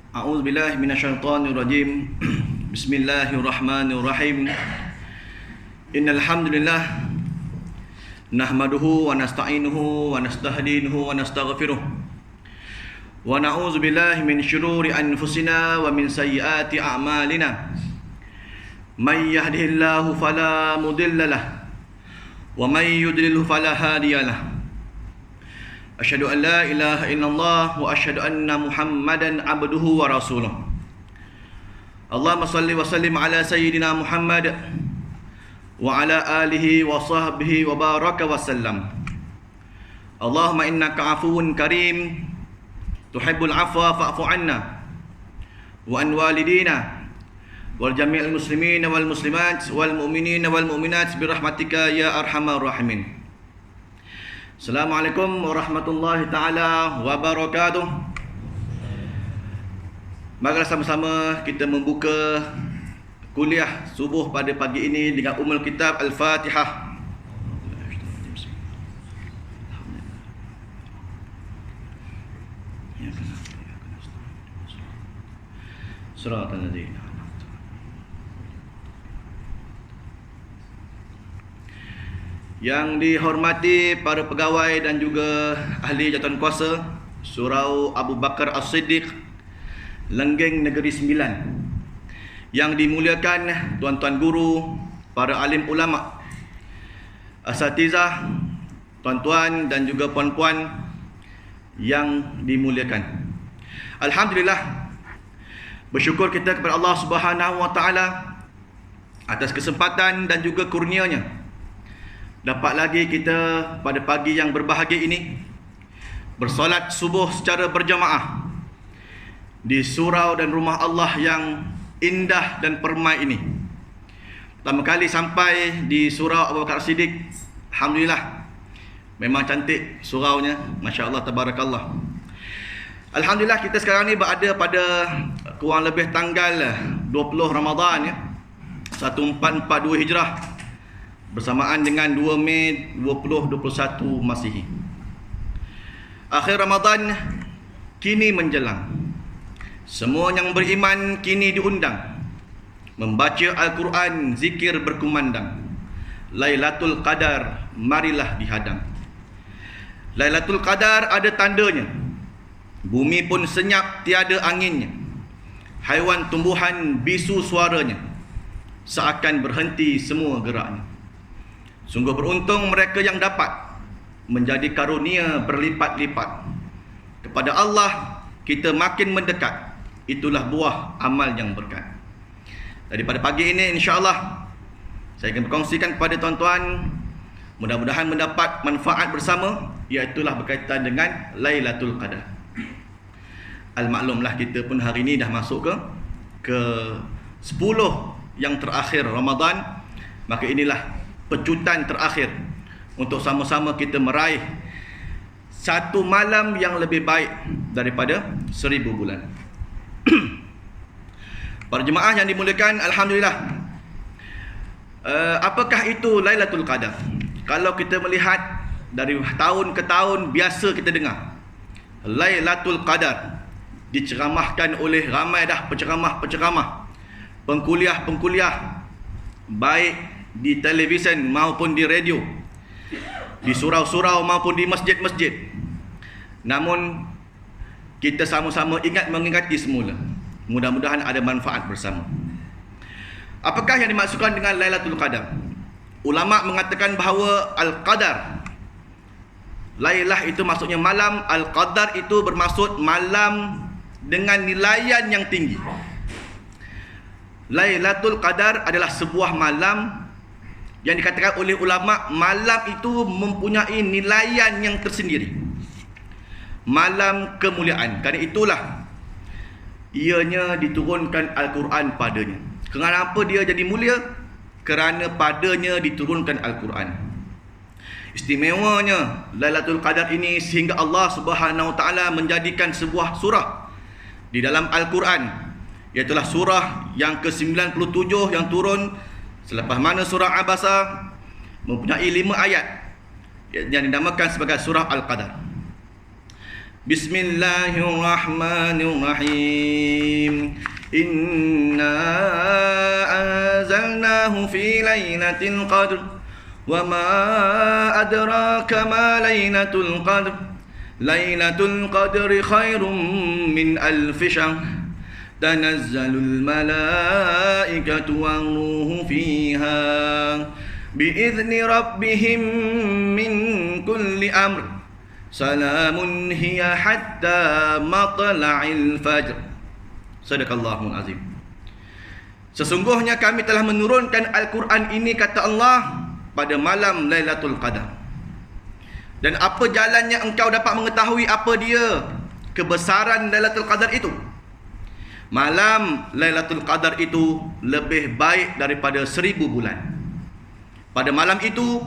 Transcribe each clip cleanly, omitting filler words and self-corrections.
A'udzu billahi minasyaitonir rajim. Bismillahirrahmanirrahim. Innal hamdalillah nahmaduhu wa nasta'inuhu wa nastahdinuhu wa nastaghfiruh. Wa na'udzu billahi min syururi anfusina wa min sayyiati a'malina. May yahdihillahu fala mudilla lahu wa may yudlilhu fala hadiya lahu. Asyhadu an la ilaha illallah wa asyhadu anna Muhammadan abduhu wa rasuluh. Allahumma salli wa sallim ala sayyidina Muhammad wa ala alihi wa sahbihi wa baraka wa sallam. Allahumma innaka afuwun karim tuhibbul afwa fa'fu anna wa an walidina wal jami'il muslimin wal muslimat wal mu'minin wal mu'minat birahmatika ya arhamar rahimin. Assalamualaikum warahmatullahi ta'ala wabarakatuh. Marilah sama-sama kita membuka kuliah subuh pada pagi ini dengan Ummul Kitab Al-Fatihah. Shiratal ladzina. Yang dihormati para pegawai dan juga ahli jawatan kuasa Surau Abu Bakar As-Siddiq, Lenggeng Negeri Sembilan. Yang dimuliakan tuan-tuan guru, para alim ulama, asatizah, tuan-tuan dan juga puan-puan yang dimuliakan. Alhamdulillah, bersyukur kita kepada Allah Subhanahu wa taala atas kesempatan dan juga kurnianya dapat lagi kita pada pagi yang berbahagia ini bersolat subuh secara berjamaah di surau dan rumah Allah yang indah dan permai ini. Pertama kali sampai di surau Abu Bakar As-Siddiq, alhamdulillah, memang cantik suraunya, masya-Allah, tabarakallah. Alhamdulillah, kita sekarang ni berada pada kurang lebih tanggal 20 Ramadan ya, 1442 Hijrah, bersamaan dengan 2 Mei 2021 Masihi. Akhir Ramadan kini menjelang. Semua yang beriman kini diundang membaca Al-Quran, zikir berkumandang. Lailatul Qadar marilah dihadang. Lailatul Qadar ada tandanya. Bumi pun senyap tiada anginnya. Haiwan tumbuhan bisu suaranya. Seakan berhenti semua geraknya. Sungguh beruntung mereka yang dapat menjadi karunia berlipat-lipat. Kepada Allah kita makin mendekat. Itulah buah amal yang berkat. Daripada pagi ini insya-Allah saya akan berkongsikan kepada tuan-tuan, mudah-mudahan mendapat manfaat bersama, iaitulah berkaitan dengan Lailatul Qadar. Al-maklumlah kita pun hari ini dah masuk ke 10 yang terakhir Ramadan. Maka inilah pecutan terakhir untuk sama-sama kita meraih satu malam yang lebih baik daripada 1000 bulan. Para jemaah yang dimuliakan, alhamdulillah. Apakah itu Lailatul Qadar? Kalau kita melihat dari tahun ke tahun, biasa kita dengar Lailatul Qadar diceramahkan oleh ramai dah penceramah-penceramah, pengkuliah-pengkuliah, baik di televisyen maupun di radio, di surau-surau maupun di masjid-masjid. Namun kita sama-sama mengingati semula. Mudah-mudahan ada manfaat bersama. Apakah yang dimaksudkan dengan Lailatul Qadar? Ulama mengatakan bahawa Al-Qadar, Lailah itu maksudnya malam, Al-Qadar itu bermaksud malam dengan nilaian yang tinggi. Lailatul Qadar adalah sebuah malam yang dikatakan oleh ulama, malam itu mempunyai nilaian yang tersendiri, malam kemuliaan. Kerana itulah ianya diturunkan Al-Quran padanya. Kenapa dia jadi mulia? Kerana padanya diturunkan Al-Quran. Istimewanya Lailatul Qadar ini sehingga Allah Subhanahu Wa Taala menjadikan sebuah surah di dalam Al-Quran, iaitulah surah yang ke-97 yang turun selepas mana surah Abasa, mempunyai 5 ayat yang dinamakan sebagai surah Al-Qadar. Bismillahirrahmanirrahim. Inna anzalnahu fi lailatul qadr wa ma adraka ma lailatul qadr. Lailatul qadri khairum min alfi syahr. Tanazzalul malaikatu war-ruhu fiha biizni rabbihim min kulli amr. Salamun hiya hatta matla'il fajr. Sadaqallahul azim. Sesungguhnya kami telah menurunkan Al-Quran ini, kata Allah, pada malam Lailatul Qadar. Dan apa jalannya engkau dapat mengetahui apa dia kebesaran Lailatul Qadar itu? Malam Lailatul Qadar itu lebih baik daripada 1000 bulan. Pada malam itu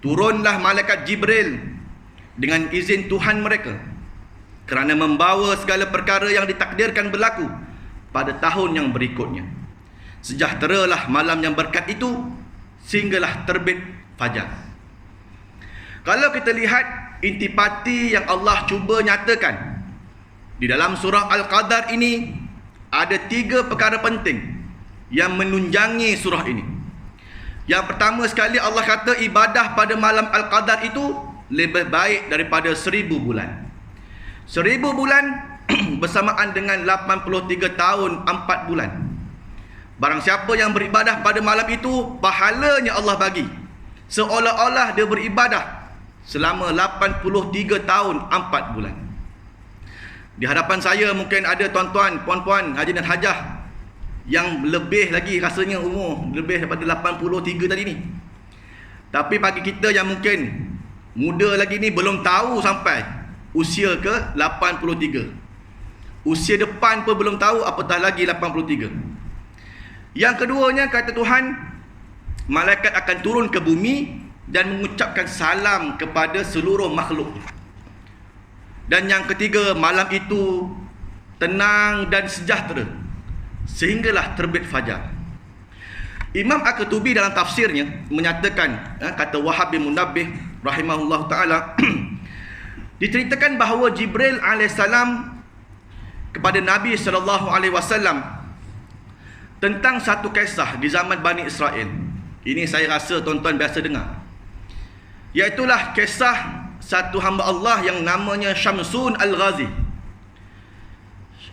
turunlah malaikat Jibril dengan izin Tuhan mereka kerana membawa segala perkara yang ditakdirkan berlaku pada tahun yang berikutnya. Sejahteralah malam yang berkat itu sehinggalah terbit fajar. Kalau kita lihat intipati yang Allah cuba nyatakan di dalam surah Al-Qadar ini, ada 3 perkara penting yang menunjangi surah ini. Yang pertama sekali, Allah kata ibadah pada malam Al-Qadar itu lebih baik daripada 1000 bulan. 1000 bulan bersamaan dengan 83 tahun 4 bulan. Barang siapa yang beribadah pada malam itu, pahalanya Allah bagi seolah-olah dia beribadah selama 83 tahun 4 bulan. Di hadapan saya mungkin ada tuan-tuan, puan-puan, haji dan hajah yang lebih lagi rasanya umur lebih daripada 83 tadi ni. Tapi bagi kita yang mungkin muda lagi ni belum tahu sampai usia ke 83. Usia depan pun belum tahu, apatah lagi 83. Yang keduanya, kata Tuhan, malaikat akan turun ke bumi dan mengucapkan salam kepada seluruh makhluk. Dan yang ketiga, malam itu tenang dan sejahtera sehinggalah terbit fajar. Imam Al-Qurtubi dalam tafsirnya menyatakan, kata Wahab bin Munabbih rahimahullah ta'ala, diceritakan bahawa Jibril AS kepada Nabi SAW tentang satu kisah di zaman Bani Israel. Ini saya rasa tuan-tuan biasa dengar, iaitulah kisah satu hamba Allah yang namanya Syamsun Al-Ghazi,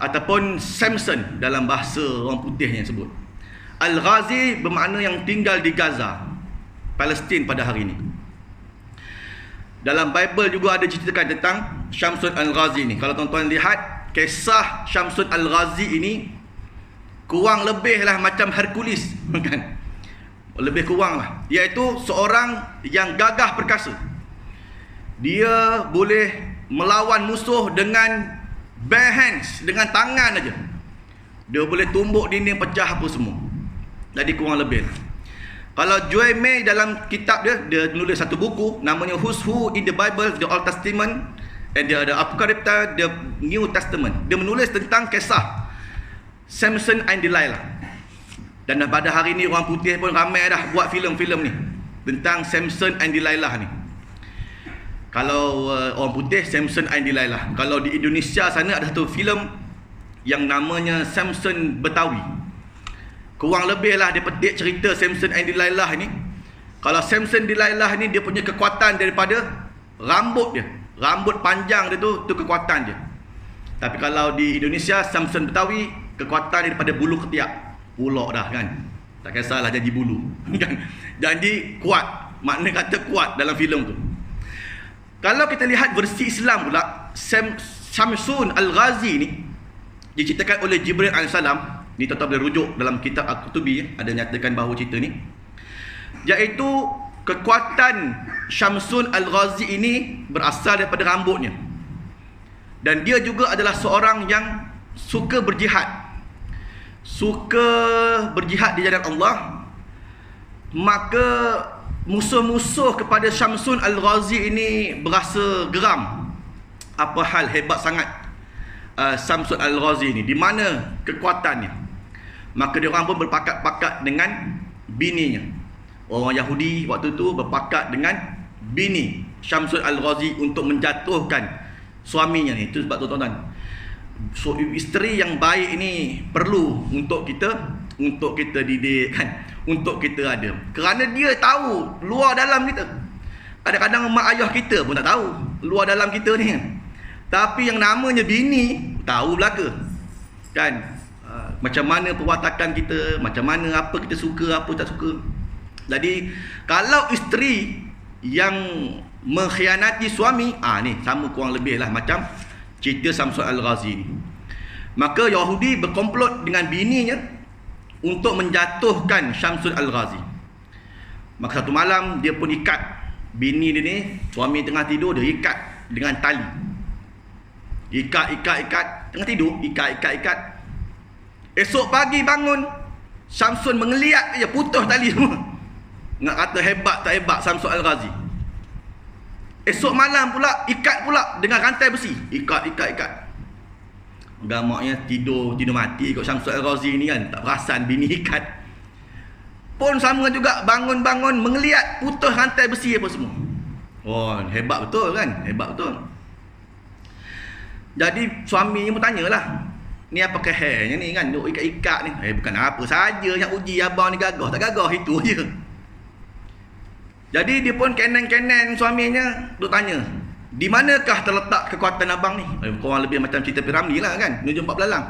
ataupun Samson dalam bahasa orang putih yang sebut. Al-Ghazi bermakna yang tinggal di Gaza, Palestin pada hari ini. Dalam Bible juga ada ceritakan tentang Syamsun Al-Ghazi ni. Kalau tuan-tuan lihat kisah Syamsun Al-Ghazi ini, kurang lebihlah macam Hercules, kan? Lebih kurang lah. Iaitu seorang yang gagah perkasa. Dia boleh melawan musuh dengan bare hands, dengan tangan aja. Dia boleh tumbuk dinding, pecah apa semua. Jadi kurang lebih lah. Kalau Joy May dalam kitab dia menulis satu buku namanya Who's Who in the Bible, the Old Testament, and dia ada Apocalypse, the New Testament. Dia menulis tentang kisah Samson and Delilah. Dan pada hari ni orang putih pun ramai dah buat filem-filem ni tentang Samson and Delilah ni. Kalau orang putih, Samson and Delilah. Kalau di Indonesia sana ada satu filem yang namanya Samson Betawi. Kurang lebih lah dia petik cerita Samson and Delilah ni. Kalau Samson Delilah ni, dia punya kekuatan daripada rambut dia. Rambut panjang dia tu kekuatan dia. Tapi kalau di Indonesia, Samson Betawi, kekuatan daripada bulu ketiak. Pulak dah kan. Tak kisahlah jadi bulu. Kan? Jadi kuat. Makna kata kuat dalam filem tu. Kalau kita lihat versi Islam pula, Syamsun Al-Ghazi ni diceritakan oleh Jibril AS. Ni tuan-tuan boleh rujuk dalam kitab Al-Qurtubi, ada nyatakan bahawa cerita ni, iaitu kekuatan Syamsun Al-Ghazi ini berasal daripada rambutnya. Dan dia juga adalah seorang yang suka berjihad. Suka berjihad di jalan Allah. Maka musuh-musuh kepada Syamsun Al-Ghazi ini berasa geram. Apa hal hebat sangat Syamsun Al-Ghazi ini, di mana kekuatannya. Maka dia orang pun berpakat-pakat dengan bininya. Orang Yahudi waktu tu berpakat dengan bini Syamsun Al-Ghazi untuk menjatuhkan suaminya ni. Itu sebab tuan-tuan, so isteri yang baik ini perlu untuk kita didik kan, untuk kita ada, kerana dia tahu luar dalam kita. Kadang-kadang mak ayah kita pun tak tahu luar dalam kita ni kan. Tapi yang namanya bini tahu belaka kan, macam mana perwatakan kita, macam mana apa kita suka, apa tak suka. Jadi kalau isteri yang mengkhianati suami, ni sama kurang lebih lah macam cerita Syamsul Al-Ghazi ni. Maka Yahudi berkomplot dengan bininya untuk menjatuhkan Syamsul Al-Ghazi. Maka satu malam dia pun ikat bini dia ni, suami tengah tidur, dia ikat dengan tali. Ikat tengah tidur, ikat. Esok pagi bangun, Syamsul mengeliat je, putus tali semua. Nak kata hebat tak hebat Syamsul Al-Ghazi. Esok malam pula ikat pula dengan rantai besi. Ikat. Gamaknya tidur mati ikut Syamsul Al-Ghazi ni kan, tak perasan bini ikat. Pun sama juga, bangun mengeliat, putus rantai besi apa semua. Hebat betul kan? Hebat betul. Jadi suami pun tanyalah, ni apa kehernya ni kan, duk ikat-ikat ni. Bukan apa saja yang uji abang ni gagah tak gagah, itu je. Jadi dia pun kenen-kenen suaminya duk tanya, di manakah terletak kekuatan abang ni? Kurang lebih macam cerita Piramli lah kan, Nujum 4 Belalang.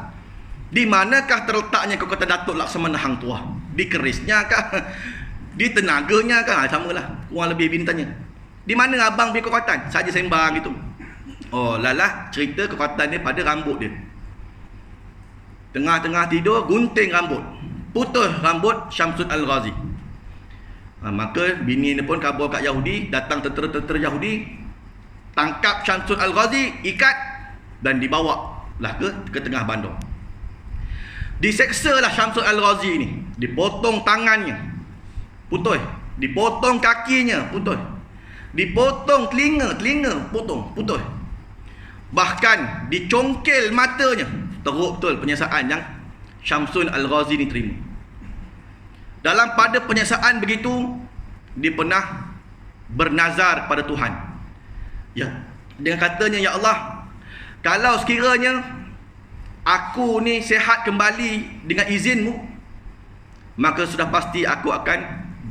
Di manakah terletaknya kekuatan Datuk Laksamana Hang Tuah? Di kerisnya kah? Di tenaganya kah? Samalah, kurang lebih bini tanya. Di mana abang punya kekuatan? Saja sembang gitu. Lalah cerita kekuatan dia pada rambut dia. Tengah-tengah tidur, gunting rambut, putus rambut Syamsul Al-Ghazi. Maka bini ni pun kabur kat Yahudi, datang tentera-tentera Yahudi, tangkap Syamsul Al-Ghazi, ikat dan dibawa lah ke tengah bandar. Diseksa lah Syamsul Al-Ghazi ni, dipotong tangannya, putus, dipotong kakinya, putus, dipotong telinga, putus. Bahkan dicongkel matanya. Teruk betul penyiasaan yang Syamsul Al-Ghazi ni terima. Dalam pada penyiasaan begitu, dia pernah bernazar pada Tuhan. Ya, dengan katanya, ya Allah, kalau sekiranya aku ni sihat kembali dengan izinmu, maka sudah pasti aku akan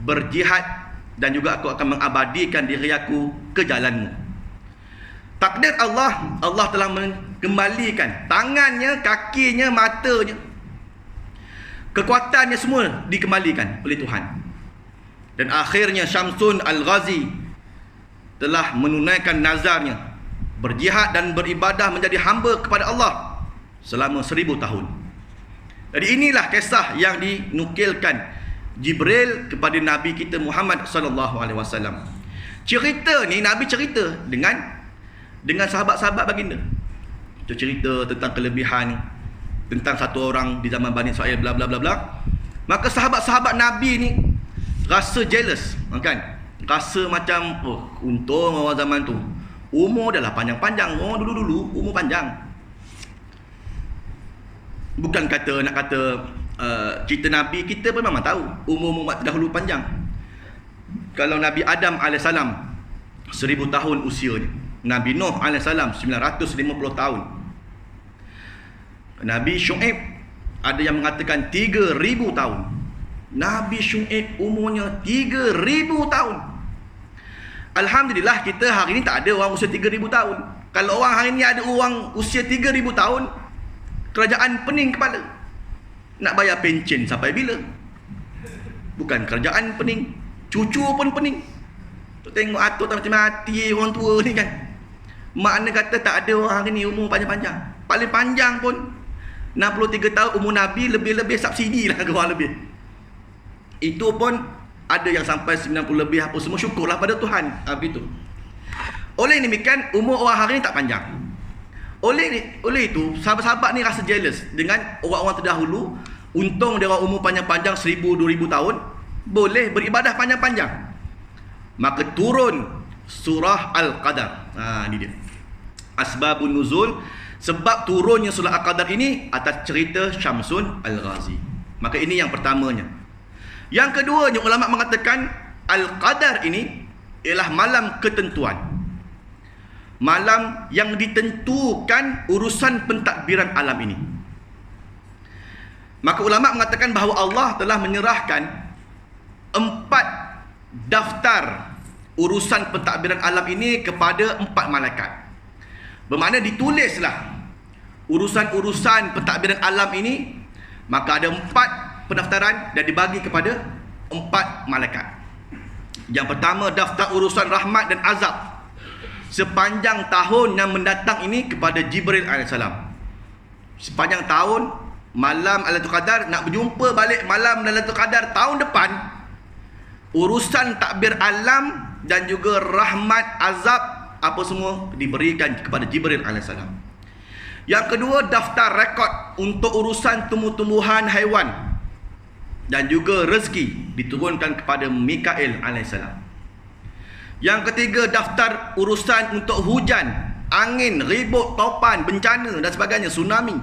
berjihad dan juga aku akan mengabadikan diri aku ke jalanmu. Takdir Allah, Allah telah mengembalikan tangannya, kakinya, matanya, kekuatannya semua dikembalikan oleh Tuhan. Dan akhirnya Syamsul Al-Ghazi telah menunaikan nazarnya, berjihad dan beribadah menjadi hamba kepada Allah selama 1000 tahun. Jadi inilah kisah yang dinukilkan Jibril kepada Nabi kita Muhammad sallallahu alaihi wasallam. Cerita ni Nabi cerita dengan sahabat-sahabat baginda. Itu cerita tentang kelebihan, tentang satu orang di zaman Bani Israel, bla bla bla bla. Maka sahabat-sahabat Nabi ni rasa jealous, kan? Rasa macam, untung orang zaman tu umur dah lah panjang-panjang. Orang dulu-dulu umur panjang. Bukan nak kata cerita Nabi, kita pun memang tahu umur umat terdahulu panjang. Kalau Nabi Adam AS 1000 tahun usianya, Nabi Nuh AS 950 tahun, Nabi Syuaib ada yang mengatakan 3000 tahun. Nabi Syuaib umurnya 3000 tahun. Alhamdulillah kita hari ni tak ada orang usia 3000 tahun. Kalau orang hari ni ada orang usia 3000 tahun, kerajaan pening kepala. Nak bayar pencen sampai bila? Bukan kerajaan pening, cucu pun pening. Tengok atuk tak mati orang tua ni kan. Makna kata tak ada orang hari ni umur panjang-panjang. Paling panjang pun 63 tahun umur Nabi, lebih-lebih subsidi lah kurang lebih. Itu pun ada yang sampai 90 lebih apa semua, syukurlah pada Tuhan. Begitu. Oleh demikian umur orang hari ni tak panjang. Oleh itu sahabat-sahabat ni rasa jealous dengan orang-orang terdahulu. Untung dia orang umur panjang-panjang 1000-2000 tahun, boleh beribadah panjang-panjang. Maka turun surah Al-Qadar. Ini dia asbabun nuzul, sebab turunnya surah Al-Qadar ini atas cerita Syamsul Al-Ghazi. Maka ini yang pertamanya. Yang keduanya, ulama mengatakan Al-Qadar ini ialah malam ketentuan. malam yang ditentukan urusan pentadbiran alam ini. Maka ulama mengatakan bahawa Allah telah menyerahkan 4 daftar urusan pentadbiran alam ini kepada 4 malaikat. Bermakna ditulislah urusan-urusan pentadbiran alam ini, maka ada 4 pendaftaran dan dibagi kepada 4 malaikat. Yang pertama, daftar urusan rahmat dan azab sepanjang tahun yang mendatang ini kepada Jibril AS. Sepanjang tahun, malam Lailatul Qadar, nak berjumpa balik malam Lailatul Qadar tahun depan, urusan takbir alam dan juga rahmat, azab, apa semua diberikan kepada Jibril AS. Yang kedua, daftar rekod untuk urusan tumbuh-tumbuhan, haiwan dan juga rezeki diturunkan kepada Mikail AS. Yang ketiga, daftar urusan untuk hujan, angin, ribut, topan, bencana dan sebagainya, tsunami,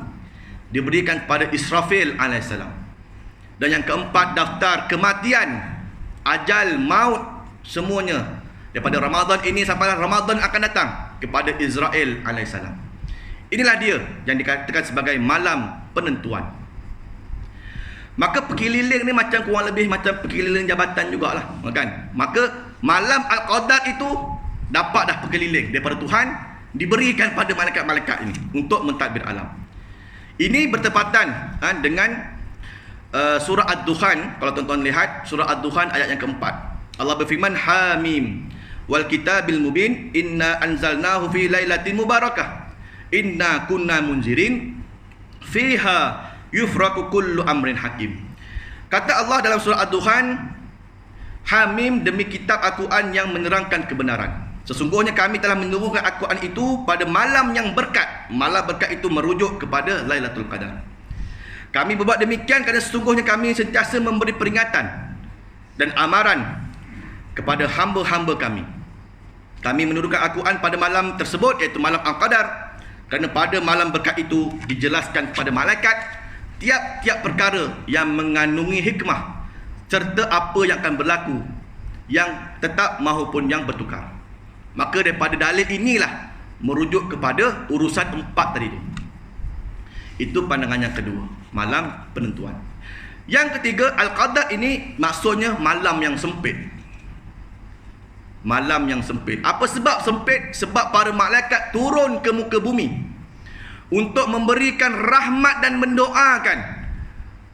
diberikan kepada Israfil AS. Dan yang keempat, daftar kematian, ajal, maut, semuanya daripada Ramadan ini sampai Ramadan akan datang kepada Israel AS. Inilah dia yang dikatakan sebagai malam penentuan. Maka perkeliling ni macam kurang lebih macam perkeliling jabatan jugalah, kan? Maka malam Al-Qadar itu dapat dah perkeliling daripada Tuhan, diberikan pada malaikat-malaikat ini untuk mentadbir alam. Ini bertepatan dengan surah Ad-Dukhan. Kalau tuan-tuan lihat surah Ad-Dukhan ayat yang keempat, Allah berfirman, Hamim wal kitabil mubin inna anzalnahu fi lailatin mubarakah inna kunna munzirin fiha yufraku kullu amrin hakim. Kata Allah dalam surah Ad-Dukhan, Hamim, demi kitab Al-Quran yang menerangkan kebenaran, sesungguhnya kami telah menurunkan Al-Quran itu pada malam yang berkat. Malam berkat itu merujuk kepada Lailatul Qadar. Kami berbuat demikian kerana sesungguhnya kami sentiasa memberi peringatan dan amaran kepada hamba-hamba kami. Kami menurunkan Al-Quran pada malam tersebut, iaitu malam Al-Qadar, kerana pada malam berkat itu dijelaskan kepada malaikat tiap-tiap perkara yang mengandungi hikmah serta apa yang akan berlaku, yang tetap maupun yang bertukar. Maka daripada dalil inilah merujuk kepada urusan 4 tadi itu. Itu pandangan yang kedua, malam penentuan. Yang ketiga, Al-Qadar ini maksudnya malam yang sempit. Malam yang sempit. Apa sebab sempit? Sebab para malaikat turun ke muka bumi untuk memberikan rahmat dan mendoakan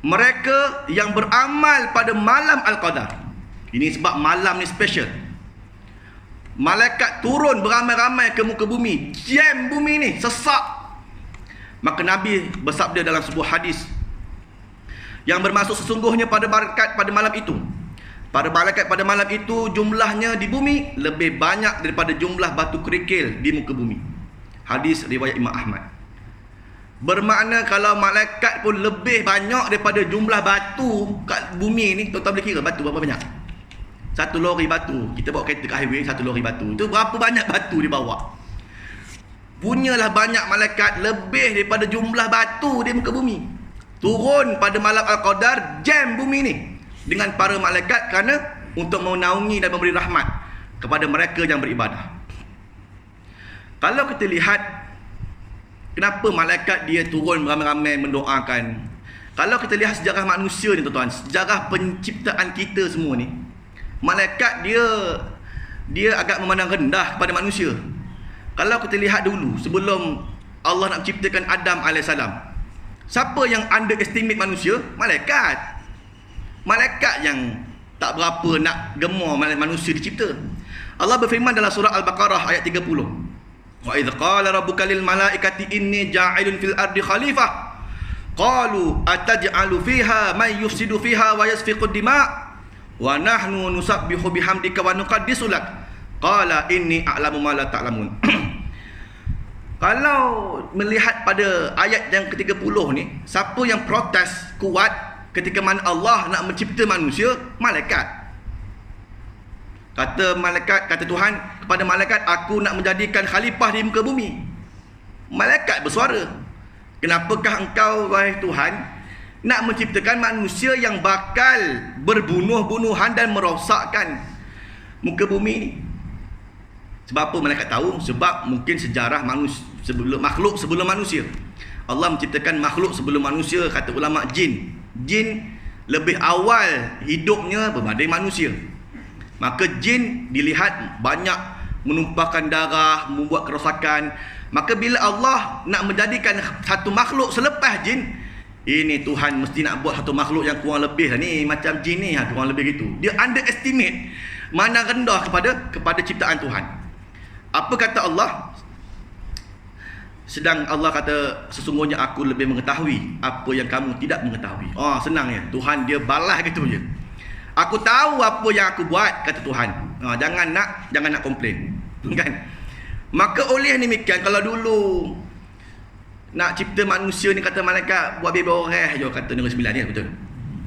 mereka yang beramal pada malam Al-Qadar. Ini sebab malam ni special. Malaikat turun beramai-ramai ke muka bumi, jam bumi ni, sesak. Maka Nabi bersabda dalam sebuah hadis yang bermaksud sesungguhnya pada malaikat pada malam itu, para malaikat pada malam itu jumlahnya di bumi lebih banyak daripada jumlah batu kerikil di muka bumi. Hadis riwayat Imam Ahmad. Bermakna kalau malaikat pun lebih banyak daripada jumlah batu kat bumi ni, tuan-tuan boleh kira batu berapa banyak? 1 lori batu. Kita bawa kereta kat highway, 1 lori batu. Itu berapa banyak batu dibawa? Punyalah banyak malaikat lebih daripada jumlah batu di muka bumi, turun pada malam Al-Qadar, jam bumi ni dengan para malaikat kerana untuk menaungi dan memberi rahmat kepada mereka yang beribadah. Kalau kita lihat kenapa malaikat dia turun ramai-ramai mendoakan. Kalau kita lihat sejarah manusia ni tuan-tuan, sejarah penciptaan kita semua ni, malaikat dia agak memandang rendah kepada manusia. Kalau kita lihat dulu sebelum Allah nak menciptakan Adam AS, siapa yang underestimate manusia? Malaikat. Malaikat yang tak berapa nak gemar manusia dicipta. Allah berfirman dalam surah Al-Baqarah ayat 30. Wa idz qala rabbuka lil malaikati inni ja'ilun fil ardi khalifah qalu ataj'alu fiha man yufsidu fiha wa yasfiqud dima' wa nahnu nusabbihu bihamdika wa nuqaddisu lak qala inni a'lamu ma la ta'lamun. Kalau melihat pada ayat yang ke-30 ni, siapa yang protes kuat ketika mana Allah nak mencipta manusia? Malaikat. Kata Tuhan kepada malaikat, aku nak menjadikan khalifah di muka bumi. Malaikat bersuara, kenapakah engkau wahai Tuhan nak menciptakan manusia yang bakal berbunuh-bunuhan dan merosakkan muka bumi ni? Sebab apa malaikat tahu? Sebab mungkin sejarah makhluk sebelum manusia. Allah menciptakan makhluk sebelum manusia, kata ulama jin. Jin lebih awal hidupnya berbanding manusia. Maka jin dilihat banyak menumpahkan darah, membuat kerosakan. Maka bila Allah nak menjadikan satu makhluk selepas jin, ini Tuhan mesti nak buat satu makhluk yang kurang lebih lah ni, macam jin ni, kurang lebih gitu. Dia underestimate mana rendah kepada ciptaan Tuhan. Apa kata Allah? Sedang Allah kata, sesungguhnya aku lebih mengetahui apa yang kamu tidak mengetahui. Senang ya. Tuhan dia balas gitu je. Aku tahu apa yang aku buat, kata Tuhan. Jangan nak komplain. Kan? Maka oleh demikian, kalau dulu nak cipta manusia ni kata malaikat buat baby orang je, kata Negeri Sembilan ni, betul.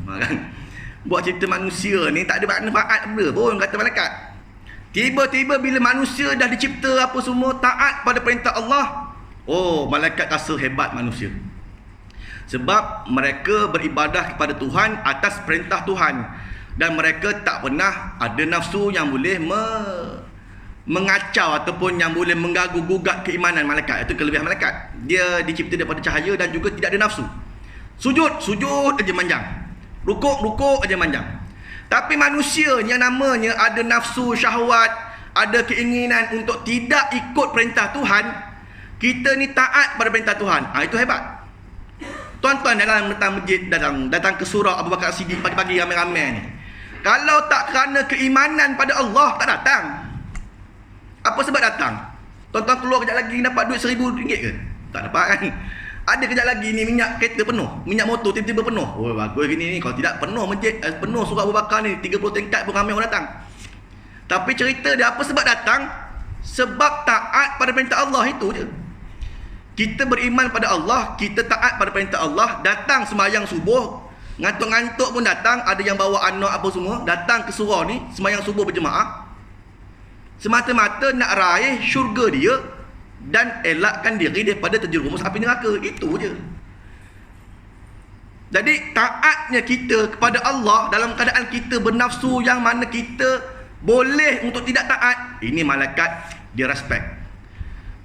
Kan? Buat cipta manusia ni tak ada manfaat apa pun, kata malaikat. Tiba-tiba bila manusia dah dicipta apa semua, taat pada perintah Allah, malaikat rasa hebat manusia. Sebab mereka beribadah kepada Tuhan atas perintah Tuhan. Dan mereka tak pernah ada nafsu yang boleh mengacau ataupun yang boleh mengganggu-gugat keimanan malaikat. Itu kelebihan malaikat. Dia dicipta daripada cahaya dan juga tidak ada nafsu. Sujud aja manjang. Rukuk aja manjang. Tapi manusia yang namanya ada nafsu, syahwat, ada keinginan untuk tidak ikut perintah Tuhan, kita ni taat pada perintah Tuhan. Itu hebat. Tuan-tuan dalam datang masjid, datang ke surau Abu Bakar As-Siddiq pagi-pagi ramai-ramai ni, kalau tak kerana keimanan pada Allah, tak datang. Apa sebab datang? Tuan-tuan keluar kejap lagi dapat duit RM1,000 ke? Tak dapat kan? Ada kejap lagi ni minyak kereta penuh, minyak motor tiba-tiba penuh. Bagus gini ni. Kalau tidak penuh masjid, penuh surau Abu Bakar ni, 30 tingkat pun ramai orang datang. Tapi cerita dia apa sebab datang? Sebab taat pada perintah Allah, itu je. Kita beriman pada Allah, kita taat pada perintah Allah, datang sembahyang subuh, ngantuk-ngantuk pun datang, ada yang bawa anak apa semua, datang ke surau ni, sembahyang subuh berjemaah, semata-mata nak raih syurga dia dan elakkan diri daripada terjerumus api neraka. Itu je. Jadi taatnya kita kepada Allah dalam keadaan kita bernafsu yang mana kita boleh untuk tidak taat, ini malaikat dia respect.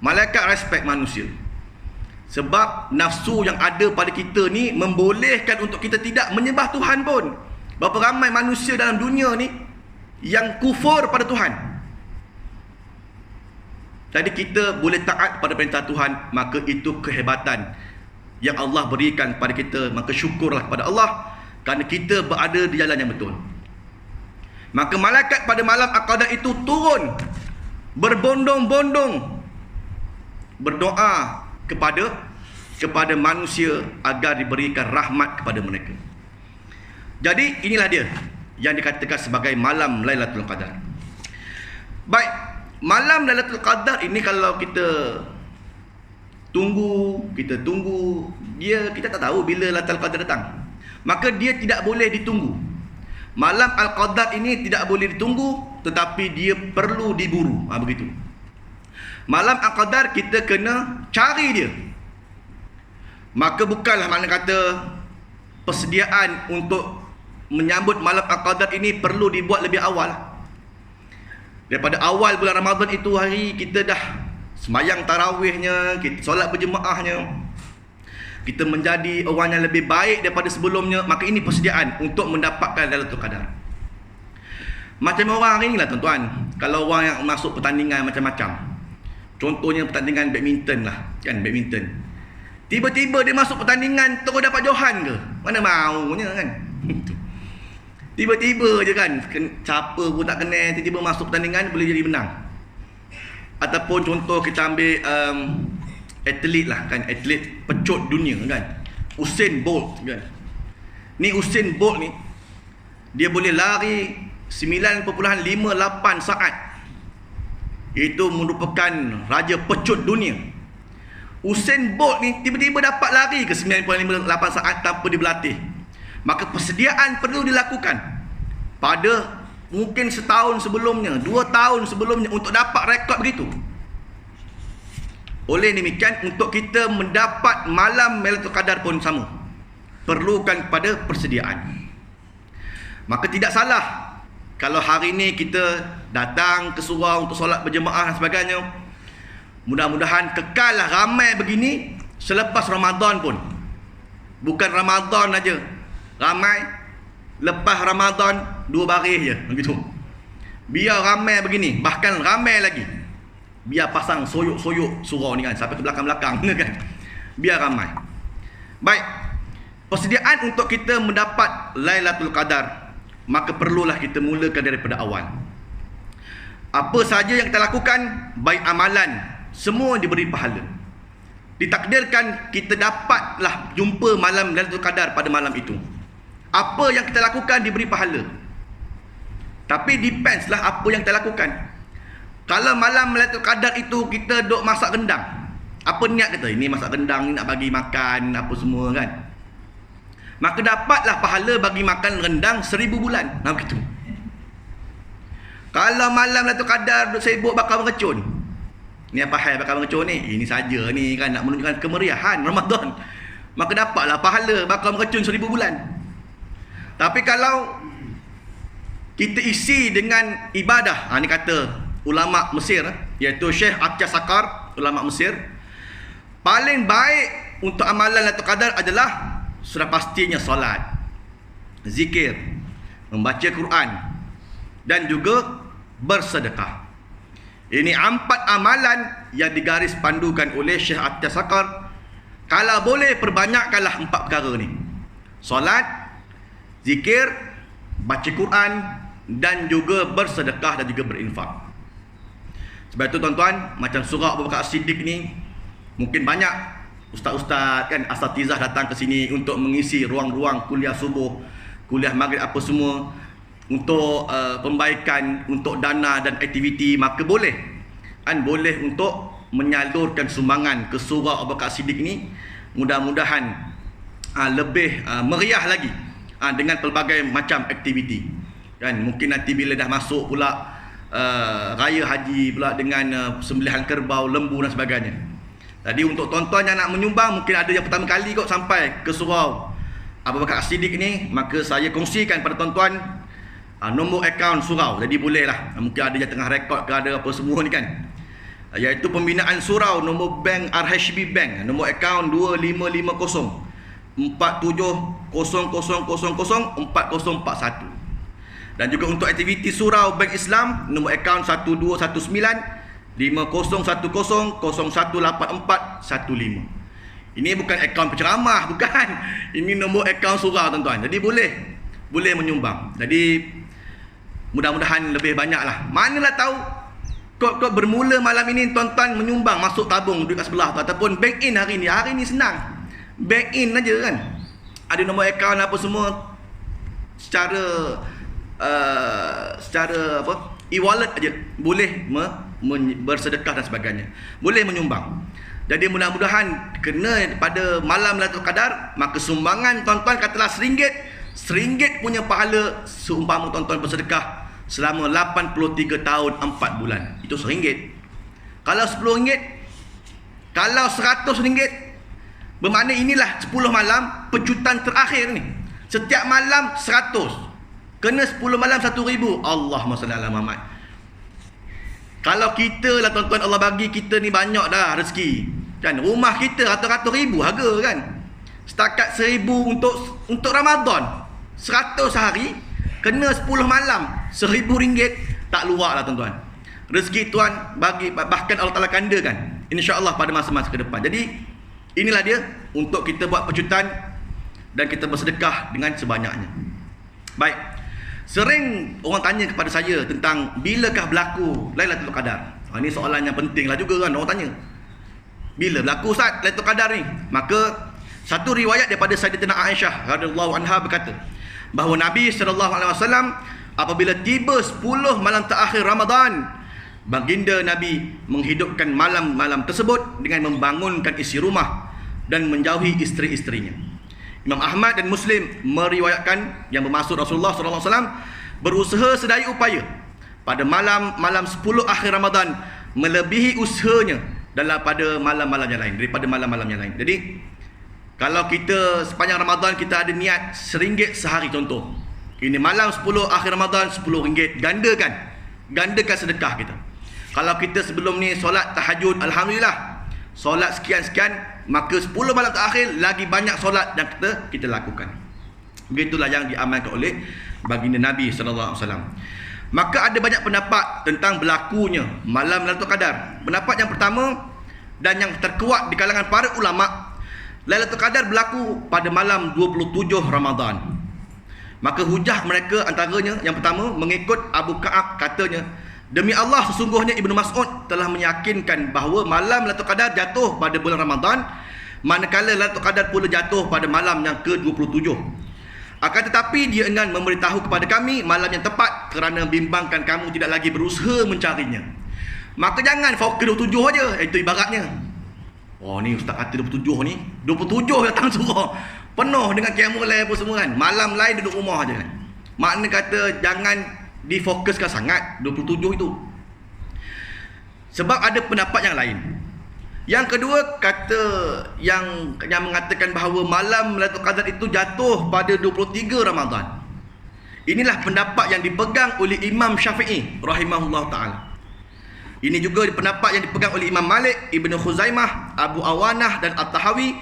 Malaikat respect manusia. Sebab nafsu yang ada pada kita ni membolehkan untuk kita tidak menyembah Tuhan pun. Berapa ramai manusia dalam dunia ni yang kufur pada Tuhan. Jadi kita boleh taat pada perintah Tuhan, maka itu kehebatan yang Allah berikan pada kita. Maka syukurlah kepada Allah kerana kita berada di jalan yang betul. Maka malaikat pada malam Al-Qadar itu turun berbondong-bondong berdoa kepada manusia agar diberikan rahmat kepada mereka. Jadi inilah dia yang dikatakan sebagai malam Lailatul Qadar. Baik, malam Lailatul Qadar ini kalau kita tunggu, kita tak tahu bila Lailatul Qadar datang. Maka dia tidak boleh ditunggu. Malam Al-Qadar ini tidak boleh ditunggu, tetapi dia perlu diburu. Begitu. Malam Al-Qadar kita kena cari dia. Maka bukanlah makna kata persediaan untuk menyambut malam Al-Qadar ini perlu dibuat lebih awal. Daripada awal bulan Ramadan itu hari kita dah sembahyang tarawihnya, kita solat berjemaahnya, kita menjadi orang yang lebih baik daripada sebelumnya, maka ini persediaan untuk mendapatkan Lailatul Qadar. Macam orang hari inilah tuan-tuan, kalau orang yang masuk pertandingan macam-macam, contohnya pertandingan badminton lah, kan, badminton. Tiba-tiba dia masuk pertandingan terus dapat johan ke? Mana maunya kan? Tiba-tiba je kan, siapa pun tak kenal, tiba-tiba masuk pertandingan boleh jadi menang. Ataupun contoh kita ambil atlet lah kan, atlet pecut dunia kan, Usain Bolt kan. Ni Usain Bolt ni dia boleh lari 9.58 saat. Itu merupakan raja pecut dunia. Usain Bolt ni tiba-tiba dapat lari ke 9.58 saat tanpa dia berlatih. Maka persediaan perlu dilakukan pada mungkin setahun sebelumnya, 2 tahun sebelumnya untuk dapat rekod begitu. Oleh demikian, untuk kita mendapat malam Lailatul Qadar pun sama, perlukan pada persediaan. Maka tidak salah kalau hari ni kita datang ke surau untuk solat berjemaah dan sebagainya, mudah-mudahan kekallah ramai begini selepas Ramadan pun. Bukan Ramadan aja, ramai lepas Ramadan 2 baris je begitu. Biar ramai begini, bahkan ramai lagi. Biar pasang soyuk-soyuk surau ni kan, sampai ke belakang-belakang kan. Biar ramai. Baik, persediaan untuk kita mendapat Lailatul Qadar, maka perlulah kita mulakan daripada awal. Apa saja yang kita lakukan, baik amalan, semua diberi pahala. Ditakdirkan kita dapatlah jumpa malam Lailatul Qadar pada malam itu. Apa yang kita lakukan diberi pahala. Tapi depends lah apa yang kita lakukan. Kalau malam Lailatul Qadar itu kita duk masak rendang, apa niat kita? Ini masak rendang ni nak bagi makan apa semua kan, maka dapatlah pahala bagi makan rendang 1000 bulan. Nah begitu. Kalau malam Lailatul Qadar duk sibuk bakar mercun, ni apa hal bakar mercun ni? Ini saja ni kan nak menunjukkan kemeriahan Ramadan, maka dapatlah pahala bakar mercun 1000 bulan. Tapi kalau kita isi dengan ibadah, ni kata ulama Mesir, iaitu Syekh At-Tasakar, ulama Mesir, paling baik untuk amalan Lailatul Qadar adalah sudah pastinya solat, zikir, membaca Quran dan juga bersedekah. Ini 4 amalan yang digaris pandukan oleh Syekh At-Tasakar. Kalau boleh perbanyakkanlah 4 perkara ni: solat, zikir, baca Quran dan juga bersedekah dan juga berinfak. Sebab itu tuan-tuan, macam surah Abu Bakar As-Siddiq ni, mungkin banyak ustaz-ustaz kan, asatizah datang ke sini untuk mengisi ruang-ruang kuliah subuh, kuliah maghrib apa semua untuk pembaikan, untuk dana dan aktiviti. Maka boleh kan, boleh untuk menyalurkan sumbangan ke surah Abu Bakar As-Siddiq ni. Mudah-mudahan lebih meriah lagi dengan pelbagai macam aktiviti kan. Mungkin nanti bila dah masuk pula raya haji pula dengan sembelihan kerbau, lembu dan sebagainya. Jadi untuk tuan-tuan yang nak menyumbang, mungkin ada yang pertama kali kot sampai ke surau Abu Bakar As-Siddiq ni, maka saya kongsikan pada tuan-tuan nombor akaun surau. Jadi bolehlah, mungkin ada yang tengah rekod ke ada apa semua ni kan, iaitu pembinaan surau, nombor bank RHB Bank, nombor akaun 2550 4700004041. Dan juga untuk aktiviti surau Bank Islam, nombor akaun 121950018415. Ini bukan akaun penceramah, bukan. Ini nombor akaun surau tuan-tuan. Jadi boleh menyumbang. Jadi mudah-mudahan lebih banyaklah. Manalah tahu kod bermula malam ini tuan-tuan menyumbang, masuk tabung duit kat sebelah tu, ataupun bank in hari ni. Hari ni senang. Bank in aja kan. Ada nombor akaun apa semua, secara apa, e-wallet aja boleh bersedekah dan sebagainya, boleh menyumbang. Jadi mudah-mudahan kena pada malam Lailatul Qadar, maka sumbangan tuan-tuan katalah RM1 punya pahala seumpama tuan-tuan bersedekah selama 83 tahun 4 bulan. Itu RM1. Kalau RM10, kalau RM100, bermakna inilah 10 malam pecutan terakhir ni. Setiap malam 100. Kena 10 malam 1,000. Allahumma salli ala Muhammad. Kalau kita lah tuan-tuan, Allah bagi kita ni banyak dah rezeki kan. Rumah kita ratus-ratus ribu harga kan. Setakat 1,000 untuk Ramadan, 100 hari, kena 10 malam, RM1,000 tak luar lah tuan-tuan. Rezeki Tuhan bagi, bahkan Allah Ta'ala kandakan, insya-Allah pada masa-masa ke depan. Jadi inilah dia untuk kita buat pecutan dan kita bersedekah dengan sebanyaknya. Baik. Sering orang tanya kepada saya tentang bilakah berlaku Lailatul Qadar. Ini soalan yang penting lah juga kan, orang tanya. Bila berlaku Ustaz Lailatul Qadar ni? Maka satu riwayat daripada Sayyidatina Aisyah radhiyallahu anha berkata bahawa Nabi SAW apabila tiba 10 malam terakhir Ramadan, baginda Nabi menghidupkan malam-malam tersebut dengan membangunkan isi rumah dan menjauhi isteri-isterinya. Imam Ahmad dan Muslim meriwayatkan yang bermaksud Rasulullah SAW berusaha sedaya upaya pada malam-malam 10 akhir Ramadan melebihi usahanya dalam pada malam-malam yang lain, daripada malam-malam yang lain. Jadi kalau kita sepanjang Ramadan kita ada niat RM1 sehari, contoh Ini malam 10 akhir Ramadan, RM10. Gandakan sedekah kita. Kalau kita sebelum ni solat tahajud, alhamdulillah, solat sekian-sekian, maka 10 malam terakhir lagi banyak solat yang kita lakukan. Begitulah yang diamalkan oleh baginda Nabi sallallahu alaihi wasallam. Maka ada banyak pendapat tentang berlakunya malam Lailatul Qadar. Pendapat yang pertama dan yang terkuat di kalangan para ulama, Lailatul Qadar berlaku pada malam 27 Ramadan. Maka hujah mereka antaranya yang pertama mengikut Abu Ka'ab, katanya, demi Allah sesungguhnya Ibnu Mas'ud telah meyakinkan bahawa malam Lailatul Qadar jatuh pada bulan Ramadan, manakala Lailatul Qadar pula jatuh pada malam yang ke-27. Akan tetapi dia enggan memberitahu kepada kami malam yang tepat kerana bimbangkan kamu tidak lagi berusaha mencarinya. Maka jangan fokus 27 aja. Itu ibaratnya, oh ni ustaz kata 27 ni, 27 datang surah penuh dengan qiyamul lail apa semua kan. Malam lain duduk rumah aja kan. Makna kata jangan difokuskan sangat 27 itu. Sebab ada pendapat yang lain. Yang kedua, kata yang mengatakan bahawa malam Lailatul Qadar itu jatuh pada 23 Ramadan. Inilah pendapat yang dipegang oleh Imam Syafi'i rahimahullah ta'ala. Ini juga pendapat yang dipegang oleh Imam Malik, Ibnu Khuzaimah, Abu Awanah dan At-Tahawi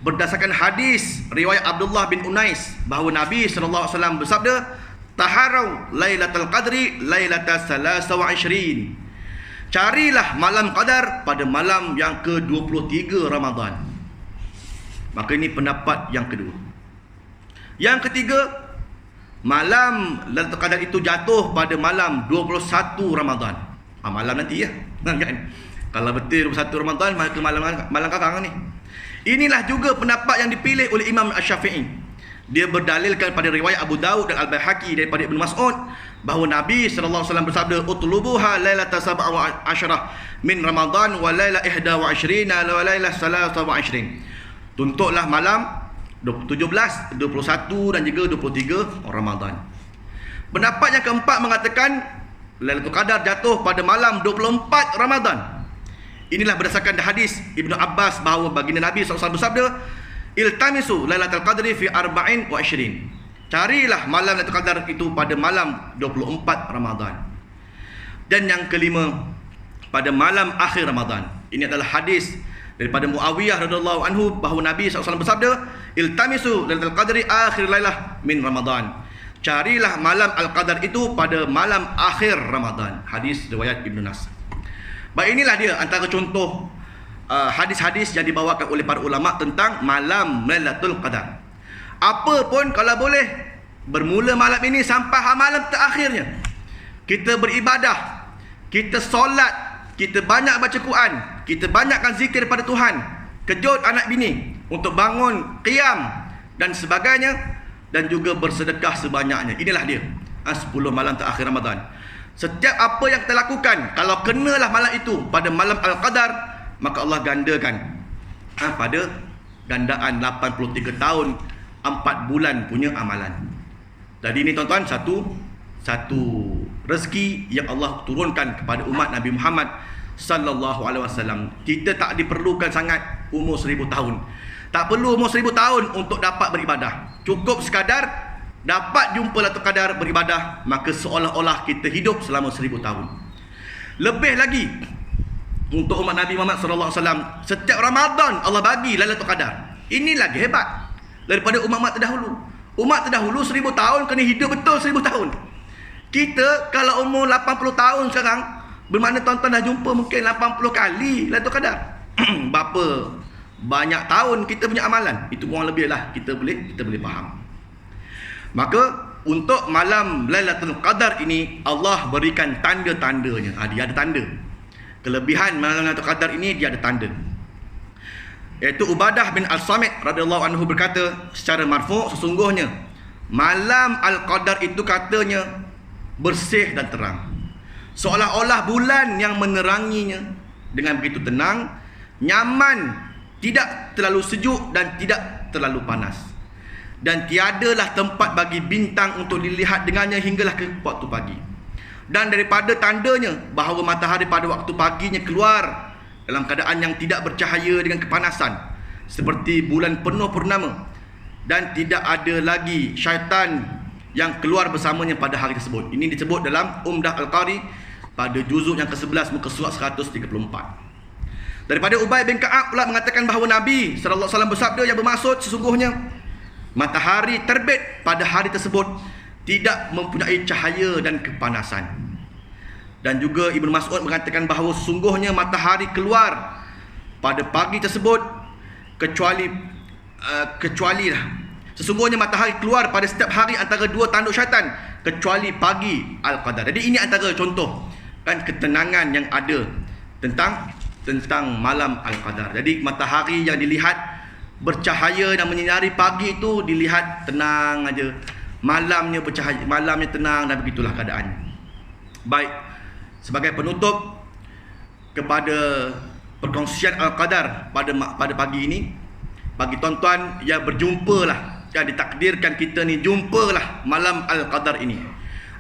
berdasarkan hadis riwayat Abdullah bin Unais bahawa Nabi SAW bersabda, taharau Lailatul Qadri Lailatul 23. Carilah malam Qadar pada malam yang ke-23 Ramadan. Maka ini pendapat yang kedua. Yang ketiga, malam Lailatul Qadar itu jatuh pada malam 21 Ramadan. Malam nanti ya, kan? Kalau betul 21 Ramadan, maka malam sekarang ni. Inilah juga pendapat yang dipilih oleh Imam Asy-Syafi'i. Dia berdalilkan pada riwayat Abu Daud dan Al-Baihaqi daripada Ibnu Mas'ud bahawa Nabi sallallahu alaihi wasallam bersabda, "Utlubuha lailatal 17 min Ramadan wa lailatul 21 wa lailatul 23." Tuntutlah malam 17, 21 dan juga 23 Ramadan. Pendapat yang keempat mengatakan Lailatul Qadar jatuh pada malam 24 Ramadan. Inilah berdasarkan hadis Ibnu Abbas bahawa baginda Nabi SAW bersabda, iltamisu Lailatul Qadri fi 24. Carilah malam Lailatul Qadar itu pada malam 24 Ramadan. Dan yang kelima, pada malam akhir Ramadan. Ini adalah hadis daripada Muawiyah radhiyallahu anhu bahawa Nabi SAW bersabda, iltamisu Lailatul Qadri akhir lailah min Ramadan. Carilah malam Al-Qadar itu pada malam akhir Ramadan. Hadis riwayat Ibnu Nas. Baik, inilah dia antara contoh hadis-hadis yang dibawakan oleh para ulama tentang malam Lailatul Qadar. Apa pun kalau boleh, bermula malam ini sampai malam terakhirnya, kita beribadah, kita solat, kita banyak baca Quran, kita banyakkan zikir pada Tuhan, kejut anak bini untuk bangun qiyam dan sebagainya, dan juga bersedekah sebanyaknya. Inilah dia 10 malam terakhir Ramadan. Setiap apa yang kita lakukan, kalau kenalah malam itu pada malam Al-Qadar, maka Allah gandakan pada gandaan 83 tahun 4 bulan punya amalan. Jadi ini tuan-tuan, satu rezeki yang Allah turunkan kepada umat Nabi Muhammad sallallahu alaihi wasallam. Kita tak diperlukan sangat umur 1000 tahun. Tak perlu umur 1000 tahun untuk dapat beribadah. Cukup sekadar dapat jumpa Lailatul Qadar beribadah, maka seolah-olah kita hidup selama 1000 tahun. Lebih lagi untuk umat Nabi Muhammad sallallahu alaihi wasallam, setiap Ramadan Allah bagi Lailatul Qadar. Ini lagi hebat daripada umat-umat terdahulu. Umat terdahulu 1000 tahun kena hidup betul 1000 tahun. Kita kalau umur 80 tahun sekarang, bermakna tuan-tuan dah jumpa mungkin 80 kali Lailatul Qadar. Berapa banyak tahun kita punya amalan, itu kurang lebih lah kita boleh faham. Maka untuk malam Lailatul Qadar ini Allah berikan tanda-tandanya. Dia ada tanda. Kelebihan malam Lailatul Qadar ini dia ada tanda. Iaitu Ubadah bin Al-Samit radhiyallahu anhu berkata secara marfu', sesungguhnya malam Al-Qadar itu katanya bersih dan terang, seolah-olah bulan yang meneranginya dengan begitu tenang, nyaman, tidak terlalu sejuk dan tidak terlalu panas, dan tiadalah tempat bagi bintang untuk dilihat dengannya hinggalah ke waktu pagi. Dan daripada tandanya bahawa matahari pada waktu paginya keluar dalam keadaan yang tidak bercahaya dengan kepanasan seperti bulan penuh purnama, dan tidak ada lagi syaitan yang keluar bersamanya pada hari tersebut. Ini disebut dalam Umdah Al-Qari pada juzuk yang ke-11 muka surat 134. Daripada Ubay bin Ka'ab pula mengatakan bahawa Nabi sallallahu alaihi wasallam bersabda yang bermaksud sesungguhnya matahari terbit pada hari tersebut tidak mempunyai cahaya dan kepanasan. Dan juga Ibnu Mas'ud mengatakan bahawa sesungguhnya matahari keluar pada pagi tersebut kecuali sesungguhnya matahari keluar pada setiap hari antara dua tanduk syaitan kecuali pagi Al-Qadar. Jadi ini antara contoh kan ketenangan yang ada tentang malam Al-Qadar. Jadi matahari yang dilihat bercahaya dan menyinari pagi itu dilihat tenang aja. Malamnya bercahaya, malamnya tenang, dan begitulah keadaan. Baik, sebagai penutup kepada perkongsian Al-Qadar pada pagi ini, bagi tuan-tuan yang berjumpalah, yang ditakdirkan kita ni jumpalah malam Al-Qadar ini.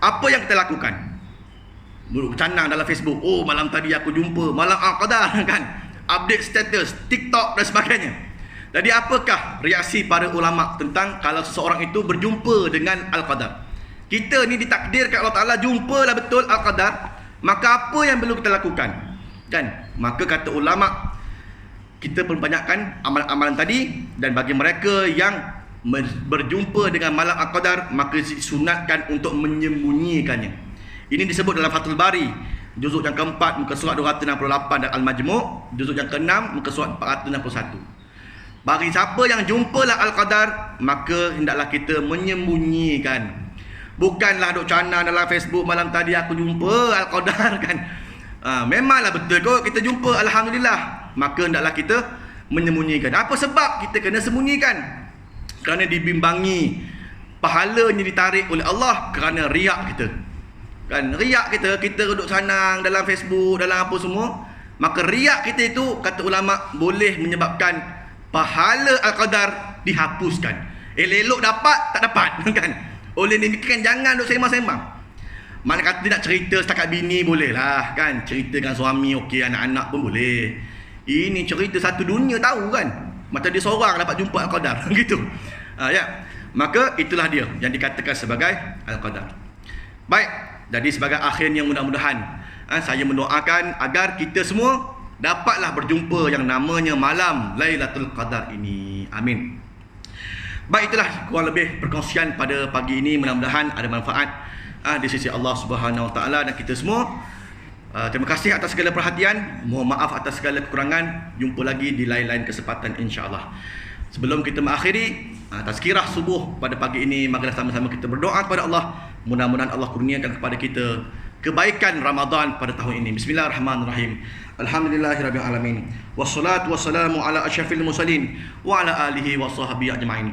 Apa yang kita lakukan? Bercanang dalam Facebook, oh malam tadi aku jumpa malam Al-Qadar kan. Update status, TikTok dan sebagainya. Jadi apakah reaksi para ulama tentang kalau seseorang itu berjumpa dengan Al-Qadar? Kita ni ditakdirkan Allah Ta'ala jumpalah betul Al-Qadar, maka apa yang perlu kita lakukan? Kan? Maka kata ulama, kita perbanyakkan amalan-amalan tadi, dan bagi mereka yang berjumpa dengan malam Al-Qadar, maka disunatkan untuk menyembunyikannya. Ini disebut dalam Fathul Bari, juzuk yang keempat, muka surat 268, dan Al-Majmu', juzuk yang keenam, muka surat 461. Bagi siapa yang jumpalah Al-Qadar, maka hendaklah kita menyembunyikan. Bukanlah duk cana dalam Facebook, malam tadi aku jumpa Al-Qadar kan. Memanglah betul kot kita jumpa, alhamdulillah. Maka hendaklah kita menyembunyikan. Apa sebab kita kena sembunyikan? Kerana dibimbangi, pahalanya ditarik oleh Allah kerana riak kita. Kan riak kita duduk sanang dalam Facebook, dalam apa semua, maka riak kita itu kata ulama boleh menyebabkan pahala Al-Qadar dihapuskan. Elok dapat, tak dapat kan. Oleh ni kan jangan duk sembang-sembang. Mana kata nak cerita setakat bini boleh lah kan. Cerita dengan suami okey, anak-anak pun boleh. Ini cerita satu dunia tahu kan. Macam dia seorang dapat jumpa Al-Qadar gitu. Ya. Maka itulah dia yang dikatakan sebagai Al-Qadar. Baik, jadi sebagai akhirnya mudah-mudahan saya mendoakan agar kita semua dapatlah berjumpa yang namanya malam Lailatul Qadar ini. Amin. Baik, itulah kurang lebih perkongsian pada pagi ini. Mudah-mudahan ada manfaat di sisi Allah Subhanahu Wa Taala dan kita semua. Terima kasih atas segala perhatian. Mohon maaf atas segala kekurangan. Jumpa lagi di lain-lain kesempatan insya-Allah. Sebelum kita mengakhiri tazkirah subuh pada pagi ini, marilah sama-sama kita berdoa kepada Allah. Mudah-mudahan Allah kurniakan kepada kita kebaikan Ramadan pada tahun ini. Bismillahirrahmanirrahim. Alhamdulillahirabbil alamin. Wassalatu wassalamu ala asyrafil mursalin wa ala alihi washabbihi ajmain.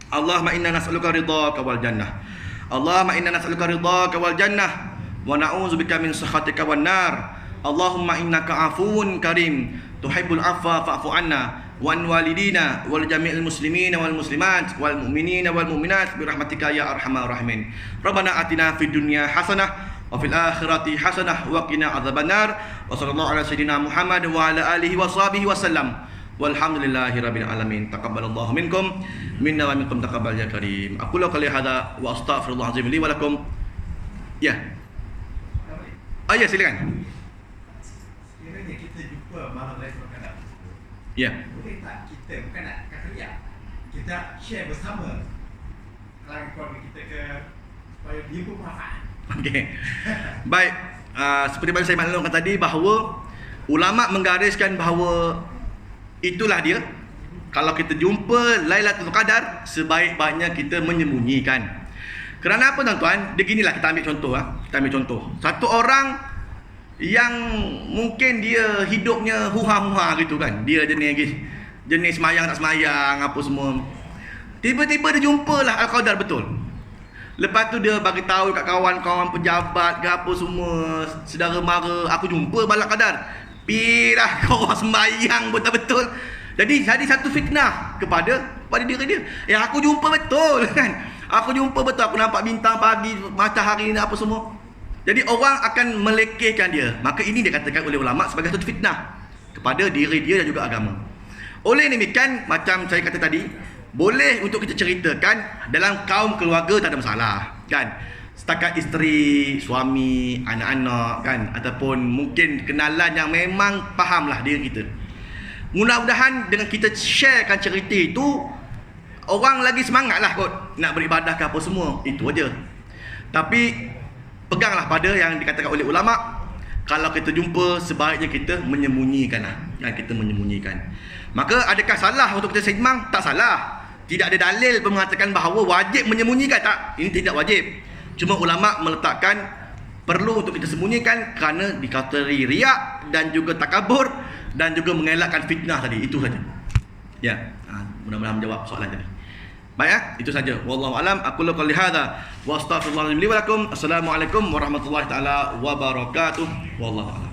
Allahumma inna nas'aluka ridhaka wal jannah. Allahumma inna nas'aluka ridhaka wal jannah wa na'udzubika min sakhatika wan nar. Allahumma innaka afuwun karim tuhibbul afwa fa'fu anna wa an walidina wal jami'il muslimin wal muslimat wal mu'minina wal mu'minat bi rahmatika ya arhamar rahimin. Rabbana atina fid dunya hasanah wa fil akhirati hasanah wa qina adzabannar. Wa sallallahu ala sayyidina Muhammad wa ala alihi wa sahbihi wasallam. Walhamdulillahirabbil alamin. Taqabbalallahu minkum minna wa minkum taqabbal ya karim. Aku la qali hadza wa astaghfirullahalazim li wa lakum. Ya. Ya, silakan. Sekiranya kita jumpa malam Lailatul Qadar. Ya. Boleh tak kita bukan nak kata riak, kita share bersama kalangan keluarga kita supaya dia pun manfaat. Okey. Baik, seperti mana saya maklumkan tadi bahawa ulama menggariskan bahawa itulah dia. Kalau kita jumpa Lailatul Qadar, sebaik-baiknya kita menyembunyikan. Kerana apa tuan-tuan? Beginilah kita ambil contoh. Kita ambil contoh. Satu orang yang mungkin dia hidupnya huha-huha gitu kan. Dia jenis semayang tak semayang apa semua. Tiba-tiba dia jumpalah Al-Qadar betul. Lepas tu dia bagi tahu kat kawan-kawan pejabat ke apa semua, saudara mara, aku jumpa malam Qadar. Pirah kau orang sembahyang betul-betul. Jadi satu fitnah kepada diri dia. Aku jumpa betul kan. Aku jumpa betul, aku nampak bintang pagi, matahari ni apa semua. Jadi orang akan melekehkan dia. Maka ini dikatakan oleh ulama sebagai satu fitnah kepada diri dia dan juga agama. Oleh demikian, macam saya kata tadi, boleh untuk kita ceritakan dalam kaum keluarga tak ada masalah. kan, setakat isteri, suami, anak-anak kan, ataupun mungkin kenalan yang memang fahamlah diri kita. Mudah-mudahan dengan kita sharekan cerita itu, orang lagi semangatlah kot nak beribadah ke apa semua. Itu aja. Tapi peganglah pada yang dikatakan oleh ulama, kalau kita jumpa sebaiknya kita menyembunyikan lah. Kita menyembunyikan. Maka adakah salah untuk kita seimbang? Tak salah. Tidak ada dalil pun mengatakan bahawa wajib menyembunyikan. Tak, ini tidak wajib. Cuma ulama meletakkan perlu untuk kita sembunyikan kerana dikategori riak dan juga takabur dan juga mengelakkan fitnah tadi. Itu saja. Ya, mudah-mudahan menjawab soalan tadi. Baik, itu saja. Wallahu alam. Aku qouli hadza wa astaghfirullah li wa lakum. Assalamualaikum warahmatullahi taala wabarakatuh. Wallahu alam.